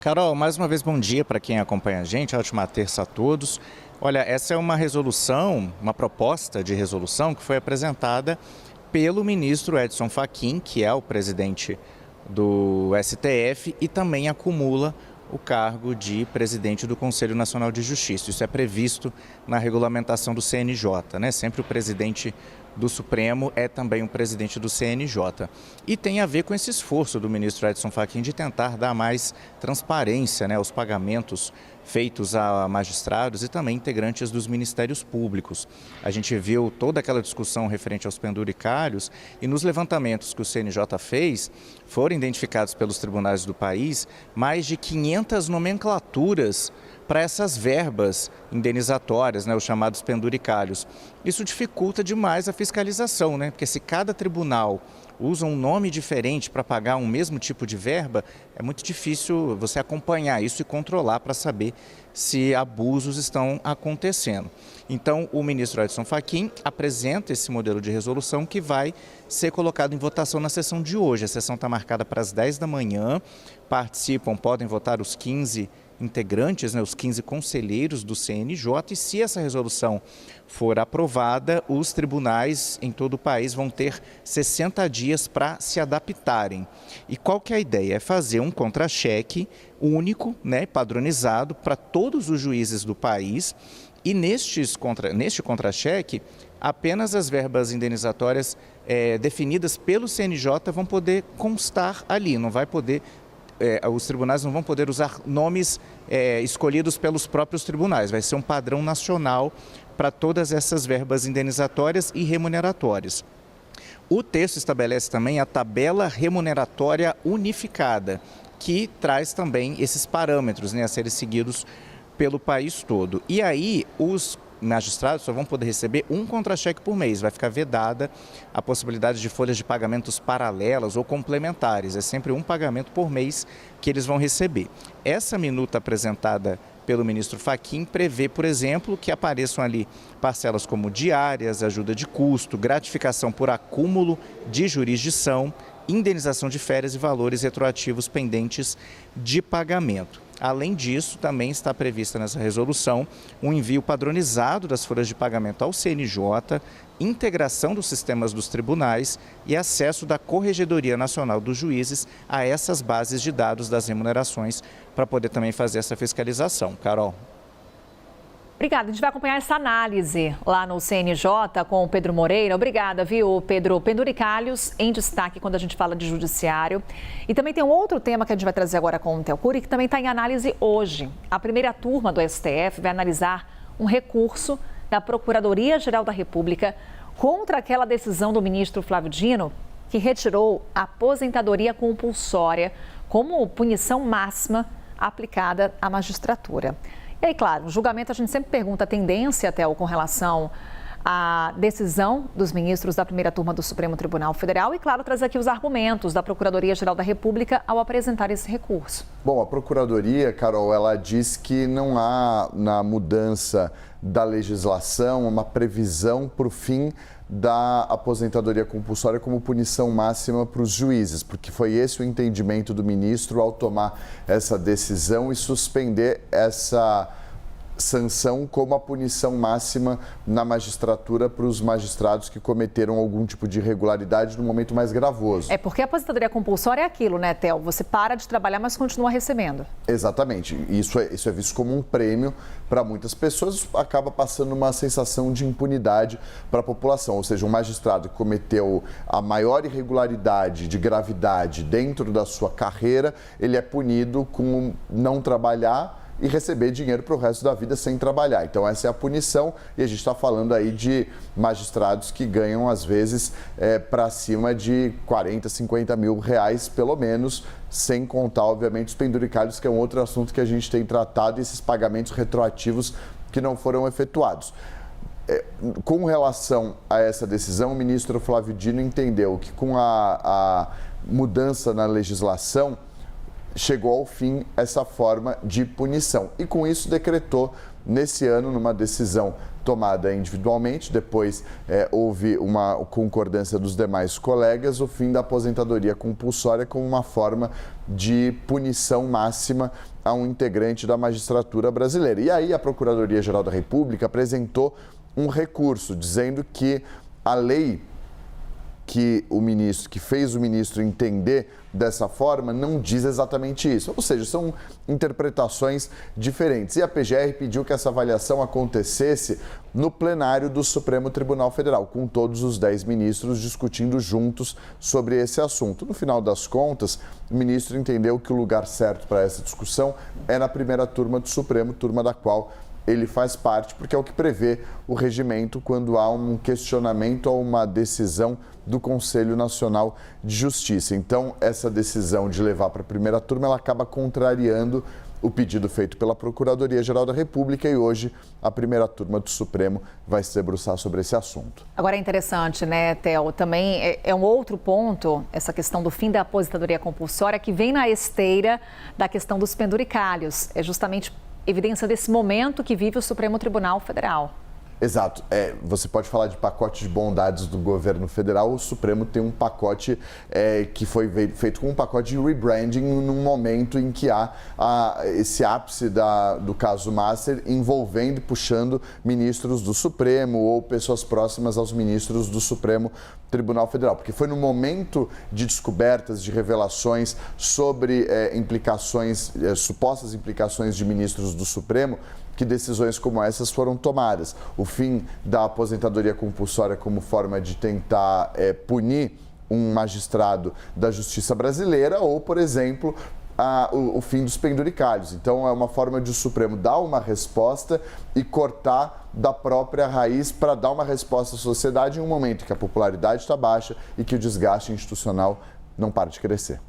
Carol, mais uma vez bom dia para quem acompanha a gente, ótima terça a todos. Olha, essa é uma resolução, uma proposta de resolução que foi apresentada pelo ministro Edson Fachin, que é o presidente do STF e também acumula o cargo de presidente do Conselho Nacional de Justiça. Isso é previsto na regulamentação do CNJ, né? Sempre o presidente do Supremo é também o presidente do CNJ. E tem a ver com esse esforço do ministro Edson Fachin de tentar dar mais transparência, né, aos pagamentos feitos a magistrados e também integrantes dos ministérios públicos. A gente viu toda aquela discussão referente aos penduricários e nos levantamentos que o CNJ fez, foram identificados pelos tribunais do país mais de 500 nomenclaturas para essas verbas indenizatórias, né, os chamados penduricários. Isso dificulta demais a fiscalização, né? Porque se cada tribunal usa um nome diferente para pagar um mesmo tipo de verba, é muito difícil você acompanhar isso e controlar para saber se abusos estão acontecendo. Então, o ministro Edson Fachin apresenta esse modelo de resolução que vai ser colocado em votação na sessão de hoje. A sessão está marcada para as 10 da manhã, podem votar os 15 integrantes, né, os 15 conselheiros do CNJ, e se essa resolução for aprovada, os tribunais em todo o país vão ter 60 dias para se adaptarem. E qual que é a ideia? É fazer um contra-cheque único, né, padronizado para todos os juízes do país, e neste contra-cheque, apenas as verbas indenizatórias definidas pelo CNJ vão poder constar ali, não vai poder os tribunais não vão poder usar nomes escolhidos pelos próprios tribunais. Vai ser um padrão nacional para todas essas verbas indenizatórias e remuneratórias. O texto estabelece também a tabela remuneratória unificada, que traz também esses parâmetros, né, a serem seguidos pelo país todo. E aí, os magistrados só vão poder receber um contra-cheque por mês. Vai ficar vedada a possibilidade de folhas de pagamentos paralelas ou complementares. É sempre um pagamento por mês que eles vão receber. Essa minuta apresentada pelo ministro Fachin prevê, por exemplo, que apareçam ali parcelas como diárias, ajuda de custo, gratificação por acúmulo de jurisdição, indenização de férias e valores retroativos pendentes de pagamento. Além disso, também está prevista nessa resolução um envio padronizado das folhas de pagamento ao CNJ, integração dos sistemas dos tribunais e acesso da Corregedoria Nacional dos Juízes a essas bases de dados das remunerações para poder também fazer essa fiscalização. Carol. Obrigada. A gente vai acompanhar essa análise lá no CNJ com o Pedro Moreira. Obrigada, viu, Pedro? Penduricalhos em destaque quando a gente fala de judiciário. E também tem um outro tema que a gente vai trazer agora com o Theo Cury, que também está em análise hoje. A primeira turma do STF vai analisar um recurso da Procuradoria-Geral da República contra aquela decisão do ministro Flávio Dino, que retirou a aposentadoria compulsória como punição máxima aplicada à magistratura. E aí, claro, no julgamento a gente sempre pergunta a tendência, Theo, com relação à decisão dos ministros da primeira turma do Supremo Tribunal Federal e, claro, trazer aqui os argumentos da Procuradoria-Geral da República ao apresentar esse recurso. Bom, a Procuradoria, Carol, ela diz que não há na mudança da legislação uma previsão para o fim da aposentadoria compulsória como punição máxima para os juízes, porque foi esse o entendimento do ministro ao tomar essa decisão e suspender essa sanção como a punição máxima na magistratura para os magistrados que cometeram algum tipo de irregularidade no momento mais gravoso. É porque a aposentadoria compulsória é aquilo, né, Theo? Você para de trabalhar, mas continua recebendo. Exatamente. Isso é visto como um prêmio para muitas pessoas, acaba passando uma sensação de impunidade para a população. Ou seja, um magistrado que cometeu a maior irregularidade de gravidade dentro da sua carreira, ele é punido com não trabalhar e receber dinheiro para o resto da vida sem trabalhar. Então essa é a punição e a gente está falando aí de magistrados que ganham às vezes para cima de 40, 50 mil reais pelo menos, sem contar obviamente os penduricários, que é um outro assunto que a gente tem tratado, e esses pagamentos retroativos que não foram efetuados. Com relação a essa decisão, o ministro Flávio Dino entendeu que com a mudança na legislação chegou ao fim essa forma de punição. E com isso decretou, nesse ano, numa decisão tomada individualmente, depois houve uma concordância dos demais colegas, o fim da aposentadoria compulsória como uma forma de punição máxima a um integrante da magistratura brasileira. E aí a Procuradoria-Geral da República apresentou um recurso dizendo que a lei que fez o ministro entender dessa forma não diz exatamente isso. Ou seja, são interpretações diferentes. E a PGR pediu que essa avaliação acontecesse no plenário do Supremo Tribunal Federal, com todos os 10 ministros discutindo juntos sobre esse assunto. No final das contas, o ministro entendeu que o lugar certo para essa discussão é na primeira turma do Supremo, turma da qual ele faz parte, porque é o que prevê o regimento quando há um questionamento ou uma decisão do Conselho Nacional de Justiça. Então, essa decisão de levar para a primeira turma, ela acaba contrariando o pedido feito pela Procuradoria-Geral da República e hoje a primeira turma do Supremo vai se debruçar sobre esse assunto. Agora é interessante, né, Theo? Também é um outro ponto, essa questão do fim da aposentadoria compulsória, que vem na esteira da questão dos penduricalhos. É justamente evidência desse momento que vive o Supremo Tribunal Federal. Exato. Você pode falar de pacote de bondades do governo federal, o Supremo tem um pacote que foi feito com um pacote de rebranding num momento em que há esse ápice do caso Master envolvendo e puxando ministros do Supremo ou pessoas próximas aos ministros do Supremo Tribunal Federal, porque foi no momento de descobertas, de revelações sobre supostas implicações de ministros do Supremo, que decisões como essas foram tomadas. O fim da aposentadoria compulsória como forma de tentar punir um magistrado da justiça brasileira ou, por exemplo, o fim dos penduricalhos. Então, é uma forma de o Supremo dar uma resposta e cortar da própria raiz para dar uma resposta à sociedade em um momento em que a popularidade está baixa e que o desgaste institucional não para de crescer.